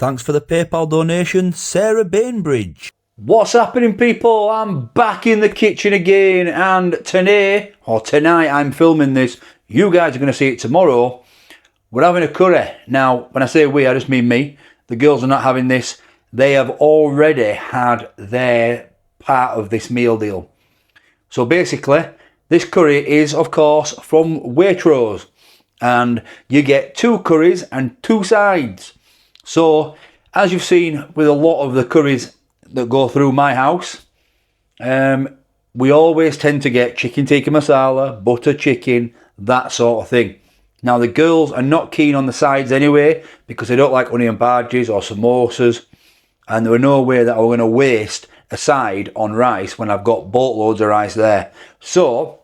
Thanks for the PayPal donation, Sarah Bainbridge. What's happening, people? I'm back in the kitchen again, and tonight I'm filming this. You guys are going to see it tomorrow. We're having a curry. Now, when I say we, I just mean me. The girls are not having this. They have already had their part of this meal deal. So basically, this curry is, of course, from Waitrose. And you get 2 curries and 2 sides. So, as you've seen with a lot of the curries that go through my house, we always tend to get chicken tikka masala, butter chicken, that sort of thing. Now the girls are not keen on the sides anyway because they don't like onion bhajis or samosas, and there were no way that I was going to waste a side on rice when I've got boatloads of rice there. So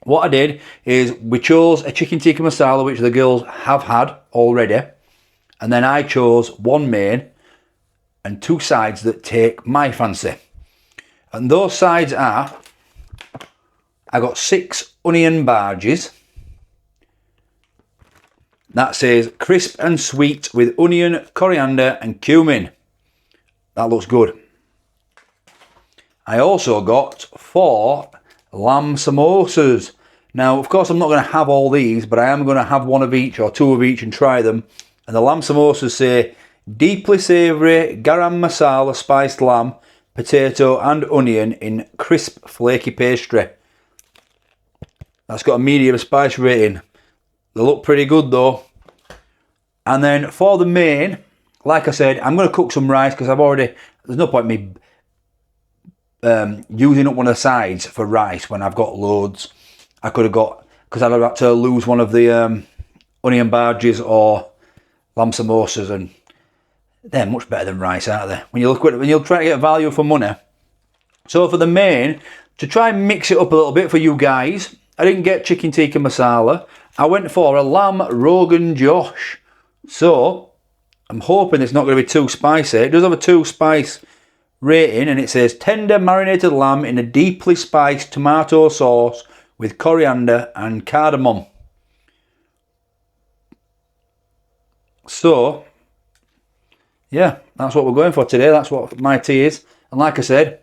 what I did is we chose a chicken tikka masala which the girls have had already, and then I chose 1 main and 2 sides that take my fancy. And those sides are, I got 6 onion bhajis. That says crisp and sweet with onion, coriander and cumin. That looks good. I also got 4 lamb samosas. Now, of course, I'm not going to have all these, but I am going to have 1 of each or 2 of each and try them. And the lamb samosas say deeply savoury garam masala spiced lamb, potato and onion in crisp flaky pastry. That's got a medium spice rating. They look pretty good though. And then for the main, like I said, I'm going to cook some rice because there's no point in me using up one of the sides for rice when I've got loads. I could have got, because I'd have had to lose one of the onion bhajis or lamb samosas, and they're much better than rice, aren't they? When you're trying to get value for money. So for the main, to try and mix it up a little bit for you guys, I didn't get chicken tikka masala. I went for a lamb Rogan Josh. So I'm hoping it's not going to be too spicy. It does have a 2 spice rating, and it says tender marinated lamb in a deeply spiced tomato sauce with coriander and cardamom. So yeah, that's what we're going for today. That's what my tea is. And like I said,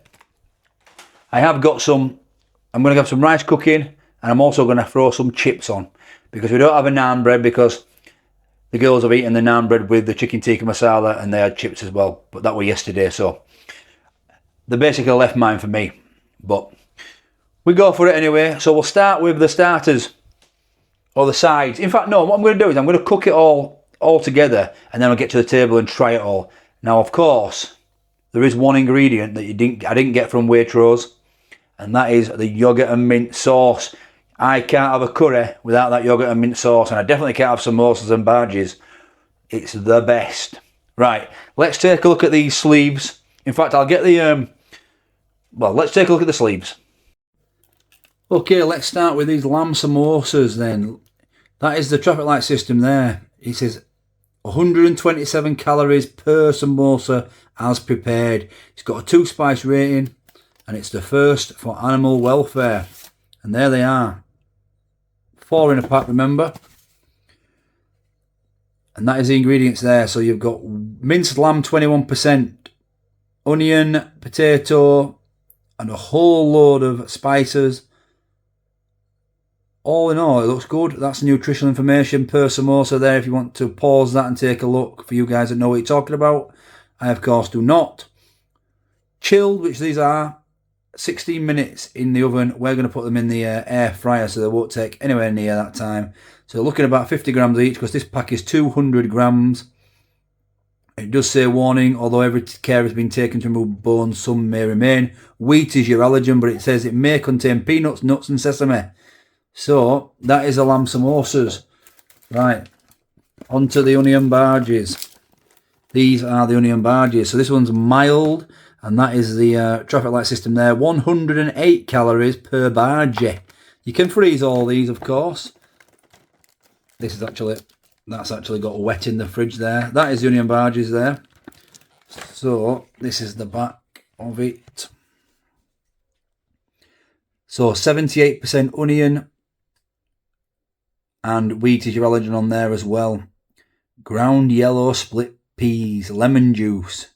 I have got some, I'm going to have some rice cooking, and I'm also going to throw some chips on because we don't have a naan bread because the girls have eaten the naan bread with the chicken tikka masala and they had chips as well. But that was yesterday, so they basically left mine for me. But we go for it anyway. So we'll start with the starters or the sides. In fact, no, what I'm going to do is I'm going to cook it all together, and then I'll get to the table and try it all. Now, of course, there is one ingredient that I didn't get from Waitrose, and that is the yogurt and mint sauce. I can't have a curry without that yogurt and mint sauce, and I definitely can't have samosas and bhajis. It's the best. Right, let's take a look at these sleeves. In fact, I'll get the let's take a look at the sleeves. Okay, let's start with these lamb samosas then. That is the traffic light system there. It says 127 calories per samosa as prepared. It's got a 2 spice rating, and it's the first for animal welfare. And there they are. 4 in a pack, remember. And that is the ingredients there. So you've got minced lamb 21%, onion, potato, and a whole load of spices. All in all, it looks good. That's nutritional information per samosa there if you want to pause that and take a look for you guys that know what you're talking about. I, of course, do not. Chilled, which these are, 16 minutes in the oven. We're going to put them in the air fryer so they won't take anywhere near that time. So looking at about 50 grams each because this pack is 200 grams. It does say warning, although every care has been taken to remove bones, some may remain. Wheat is your allergen, but it says it may contain peanuts, nuts and sesame. So that is the lamb samosas. Right, onto the onion bhajis. These are the onion bhajis. So this one's mild, and that is the traffic light system there. 108 calories per bhaji. You can freeze all these, of course. That's actually got wet in the fridge there. That is the onion bhajis there. So this is the back of it. So 78% onion, and wheat is your allergen on there as well. Ground yellow split peas, lemon juice.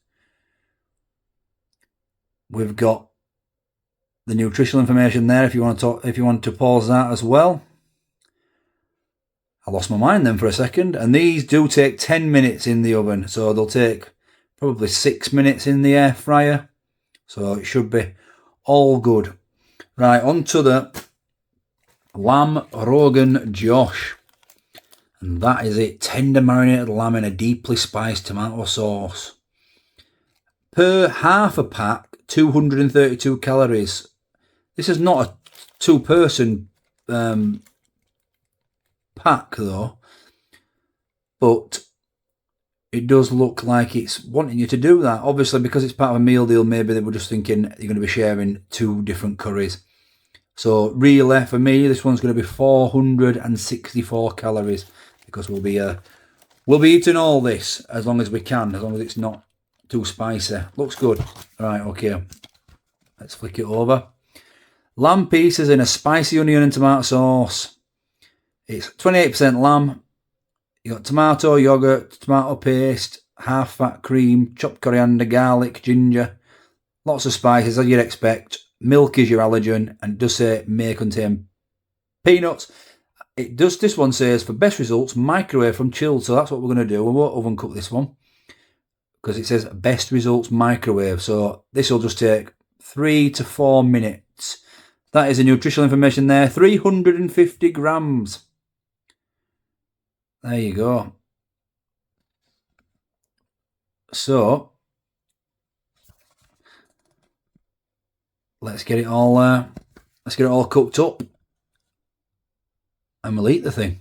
We've got the nutritional information there if you want to pause that as well. I lost my mind then for a second. And these do take 10 minutes in the oven, so they'll take probably 6 minutes in the air fryer. So it should be all good. Right, on to the lamb Rogan Josh. And that is it. Tender marinated lamb in a deeply spiced tomato sauce. Per half a pack, 232 calories. This is not a two-person pack though, but it does look like it's wanting you to do that. Obviously, because it's part of a meal deal, maybe they were just thinking you're going to be sharing 2 different curries. So really, for me, this one's going to be 464 calories because we'll be eating all this as long as we can, as long as it's not too spicy. Looks good. Right, okay. Let's flick it over. Lamb pieces in a spicy onion and tomato sauce. It's 28% lamb. You got tomato, yogurt, tomato paste, half fat cream, chopped coriander, garlic, ginger. Lots of spices as you'd expect. Milk is your allergen, and it does say may contain peanuts. It does. This one says for best results, microwave from chilled. So that's what we're going to do. We won't oven cook this one because it says best results microwave. So this will just take 3 to 4 minutes. That is the nutritional information there. 350 grams. There you go. So let's get it all cooked up, and we'll eat the thing.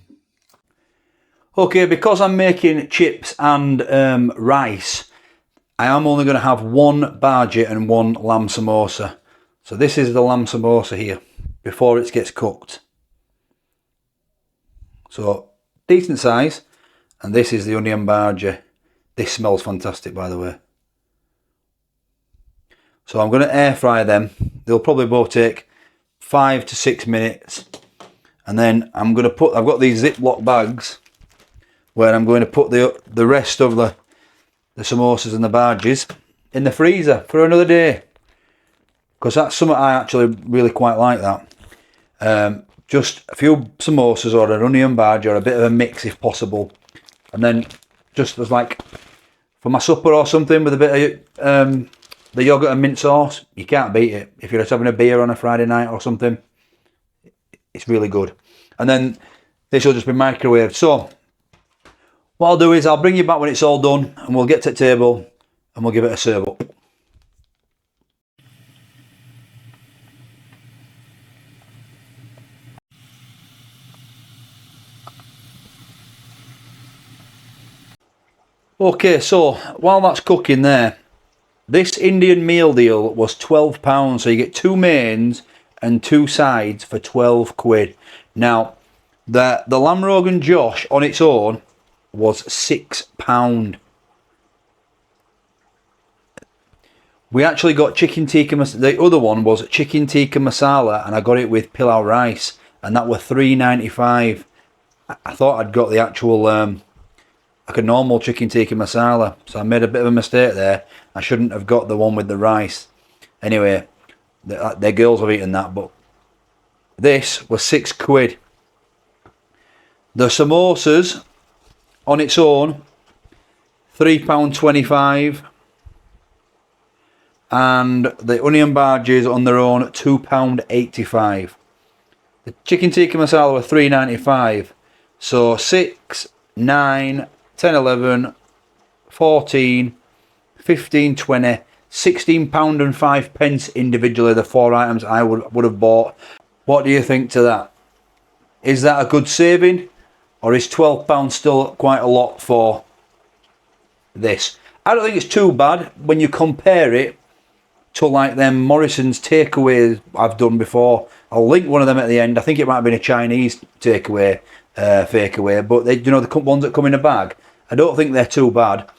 Okay, because I'm making chips and rice, I am only going to have 1 Bhaji and 1 lamb samosa. So this is the lamb samosa here before it gets cooked. So decent size, and this is the onion Bhaji. This smells fantastic, by the way. So I'm going to air fry them. They'll probably both take 5 to 6 minutes, and then I'm going to put. I've got these Ziploc bags where I'm going to put the rest of the samosas and the Bhajis in the freezer for another day, because that's something I actually really quite like. That just a few samosas or an onion Bhaji or a bit of a mix if possible, and then just as like for my supper or something with a bit of the yogurt and mint sauce. You can't beat it. If you're just having a beer on a Friday night or something, it's really good. And then this will just be microwaved. So what I'll do is I'll bring you back when it's all done, and we'll get to the table and we'll give it a serve up. Okay, so while that's cooking there, this Indian meal deal was £12, so you get 2 mains and 2 sides for 12 quid. Now, the lamb Rogan Josh on its own was £6. We actually got chicken tikka masala. The other one was chicken tikka masala, and I got it with pilau rice, and that were £3.95. I thought I'd got the actual like a normal chicken tikka masala, so I made a bit of a mistake there. I shouldn't have got the one with the rice. Anyway, their girls have eaten that, but this was 6 quid. The samosas on its own, £3.25, and the onion Bhajis on their own, £2.85. The chicken tikka masala were £3.95. So 6, 9, 10, 11, 14, 15, 20, £16 and 5 pence individually, the 4 items I would have bought. What do you think to that? Is that a good saving, or is £12 still quite a lot for this? I don't think it's too bad when you compare it to like them Morrison's takeaways I've done before. I'll link one of them at the end. I think it might have been a Chinese takeaway, fake away, but they, the ones that come in a bag, I don't think they're too bad,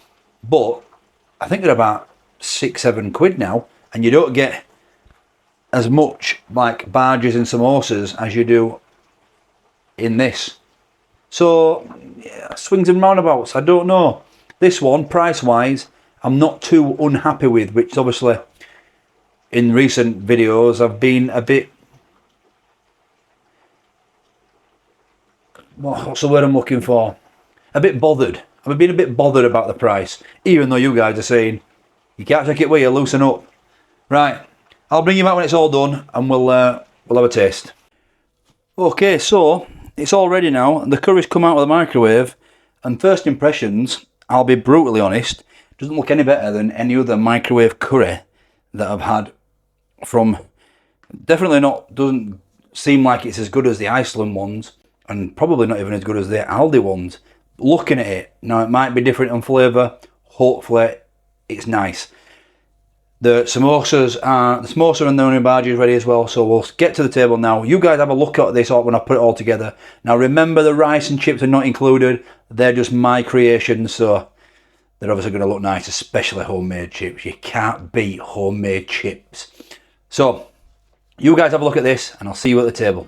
but I think they're about 6, 7 quid now, and you don't get as much like Bhajis and samosas as you do in this. So yeah, swings and roundabouts, I don't know. This one, price-wise, I'm not too unhappy with, which obviously in recent videos I've been a bit... What's the word I'm looking for? A bit bothered. I've been a bit bothered about the price, even though you guys are saying, you can't take it with you, loosen up. Right, I'll bring you back when it's all done and we'll have a taste. Okay, so it's all ready now. The curry's come out of the microwave, and first impressions, I'll be brutally honest, doesn't look any better than any other microwave curry that I've had from... Definitely not, doesn't seem like it's as good as the Iceland ones, and probably not even as good as the Aldi ones. Looking at it, now it might be different in flavour, hopefully it's nice. The samosa and the onion bhaji is ready as well, so we'll get to the table now. You guys have a look at this when I put it all together. Now remember, the rice and chips are not included, they're just my creations, so they're obviously going to look nice, especially homemade chips. You can't beat homemade chips. So, you guys have a look at this, and I'll see you at the table.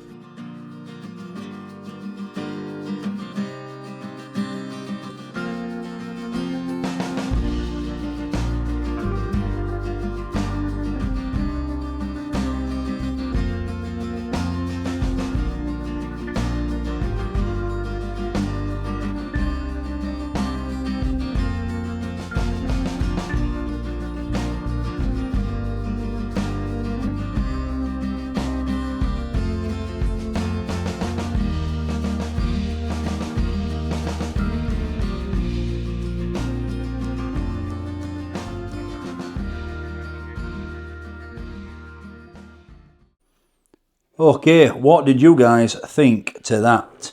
Okay, what did you guys think to that?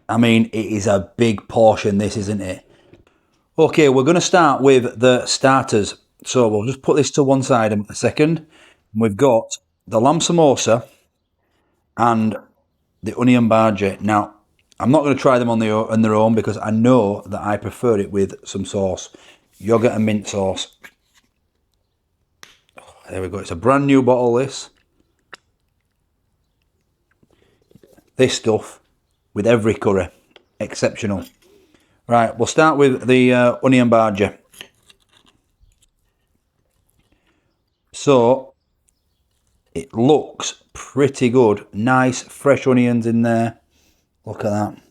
I mean, it is a big portion, this, isn't it? Okay, we're going to start with the starters. So we'll just put this to one side in a second. We've got the lamb samosa and the onion bhaji. Now, I'm not going to try them on their own because I know that I prefer it with some sauce. Yogurt and mint sauce. There we go. It's a brand new bottle, this. This stuff with every curry. Exceptional. Right, we'll start with the onion bhaji. So, it looks pretty good. Nice, fresh onions in there. Look at that.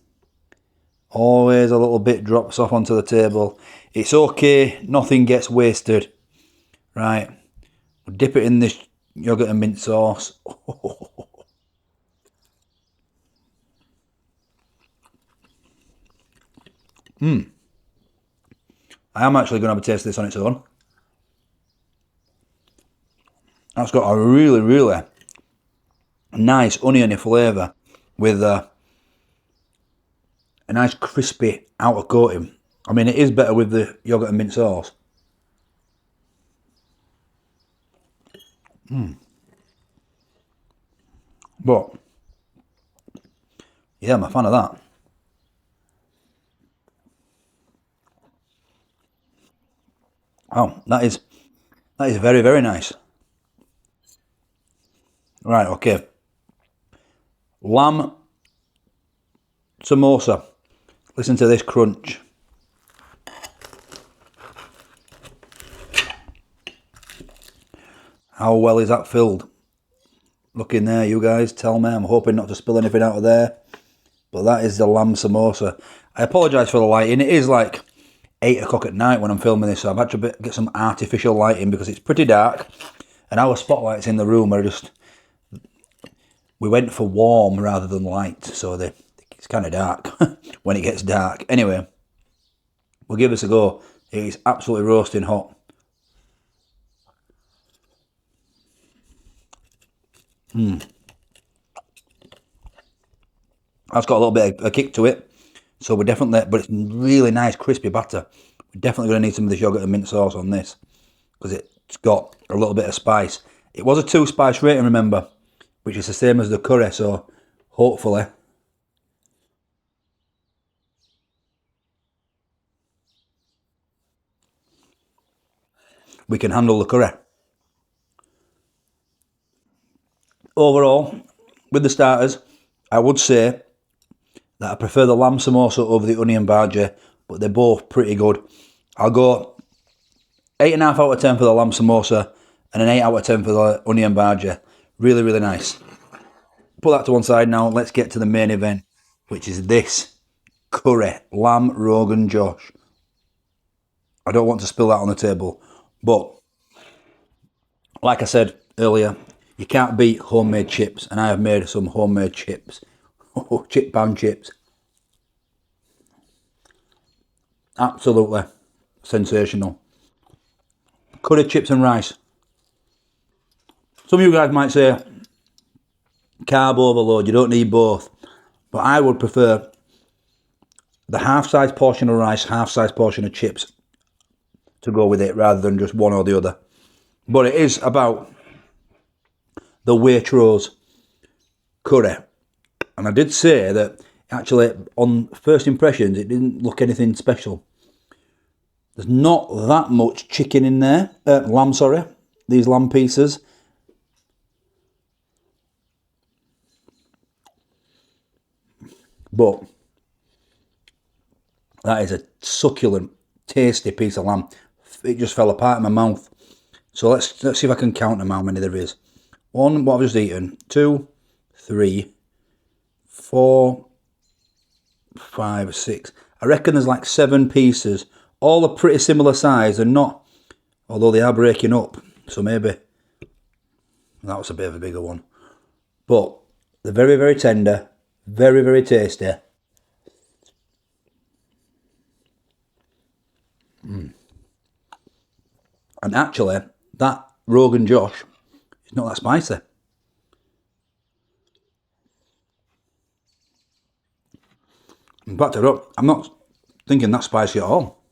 Always a little bit drops off onto the table. It's okay, nothing gets wasted. Right, we'll dip it in this yogurt and mint sauce. I am actually going to have a taste of this on its own. That's got a really, really nice oniony flavour with a nice crispy outer coating. I mean, it is better with the yogurt and mint sauce. But, yeah, I'm a fan of that. Oh, that is very, very nice. Right, okay. Lamb samosa. Listen to this crunch. How well is that filled? Look in there, you guys. Tell me. I'm hoping not to spill anything out of there. But that is the lamb samosa. I apologise for the lighting. It is like 8 o'clock at night when I'm filming this, so I've had to get some artificial lighting because it's pretty dark. And our spotlights in the room are just... We went for warm rather than light, so it's kind of dark when it gets dark. Anyway, we'll give this a go. It is absolutely roasting hot. That's got a little bit of a kick to it. So we're definitely, but it's really nice crispy batter. We're definitely going to need some of this yogurt and mint sauce on this because it's got a little bit of spice. It was a 2 spice rating, remember, which is the same as the curry, so hopefully we can handle the curry. Overall, with the starters, I would say that I prefer the lamb samosa over the onion bhaji but they're both pretty good. I'll go 8.5 out of 10 for the lamb samosa and an 8 out of 10 for the onion bhaji. Really, really nice. Put that to one side now. Let's get to the main event, which is this curry lamb Rogan Josh. I don't want to spill that on the table, but like I said earlier, you can't beat homemade chips, and I have made some homemade chips. Chip pan chips. Absolutely sensational. Curry chips and rice. Some of you guys might say carb overload, you don't need both. But I would prefer the half-size portion of rice, half-size portion of chips to go with it rather than just one or the other. But it is about the Waitrose curry. And I did say that actually on first impressions it didn't look anything special. There's not that much chicken in there, lamb, sorry, these lamb pieces. But that is a succulent, tasty piece of lamb. It just fell apart in my mouth. So let's see if I can count them how many there is. 1, what I've just eaten. 2, 3, 4, 5, 6. I reckon there's like 7 pieces. All are pretty similar size. They're not, although they are breaking up. So maybe that was a bit of a bigger one. But they're very, very tender. Very, very tasty. And actually, that Rogan Josh is not that spicy. In fact, I'm not thinking that spicy at all.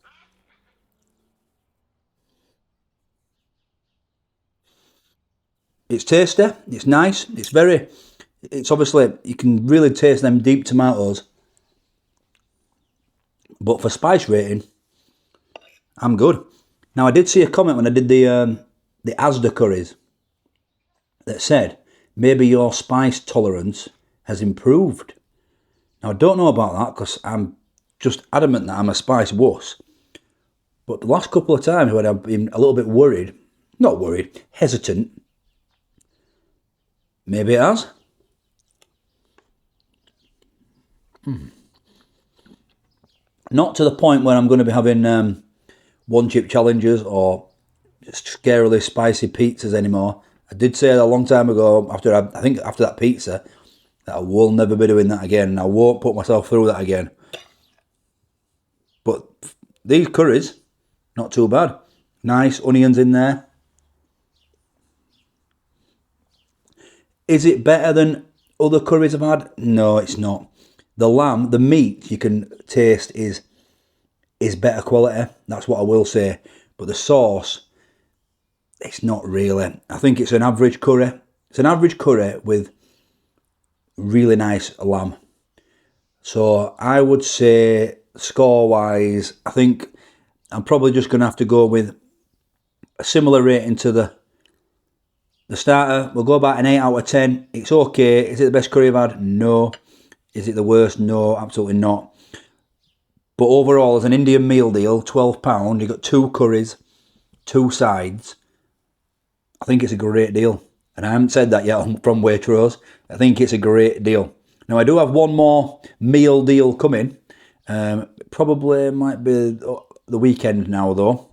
It's tasty, it's nice, it's obviously, you can really taste them deep tomatoes. But for spice rating, I'm good. Now I did see a comment when I did the Asda curries that said, maybe your spice tolerance has improved. Now I don't know about that because I'm just adamant that I'm a spice wuss. But the last couple of times when I've been a little bit worried, not worried, hesitant, maybe it has. Not to the point where I'm going to be having one chip challenges or scarily spicy pizzas anymore. I did say that a long time ago, after that pizza, that I will never be doing that again. I won't put myself through that again. But these curries, not too bad. Nice onions in there. Is it better than other curries I've had? No, it's not. The lamb, the meat you can taste is better quality. That's what I will say. But the sauce, it's not really. I think it's an average curry. It's an average curry with really nice lamb. So I would say score-wise, I think I'm probably just going to have to go with a similar rating to the starter. We'll go about an 8 out of 10. It's okay. Is it the best curry I've had? No. Is it the worst? No, absolutely not. But overall, as an Indian meal deal, £12, you've got 2 curries, 2 sides. I think it's a great deal. And I haven't said that yet from Waitrose. I think it's a great deal. Now, I do have one more meal deal coming. Probably might be the weekend now, though.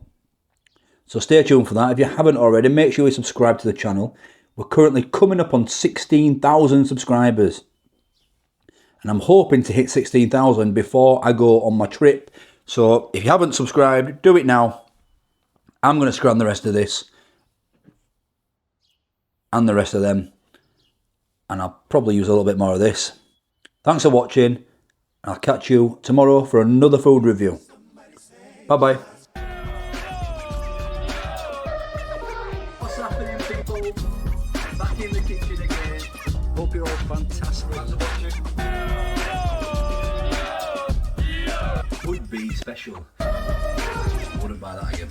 So stay tuned for that. If you haven't already, make sure you subscribe to the channel. We're currently coming up on 16,000 subscribers. And I'm hoping to hit 16,000 before I go on my trip. So if you haven't subscribed, do it now. I'm going to scram the rest of this. And the rest of them. And I'll probably use a little bit more of this. Thanks for watching. I'll catch you tomorrow for another food review. Bye-bye. What's happening, people? Back in the kitchen again. Hope you're all fantastic. Thanks for watching. Would be special. Wouldn't buy that again.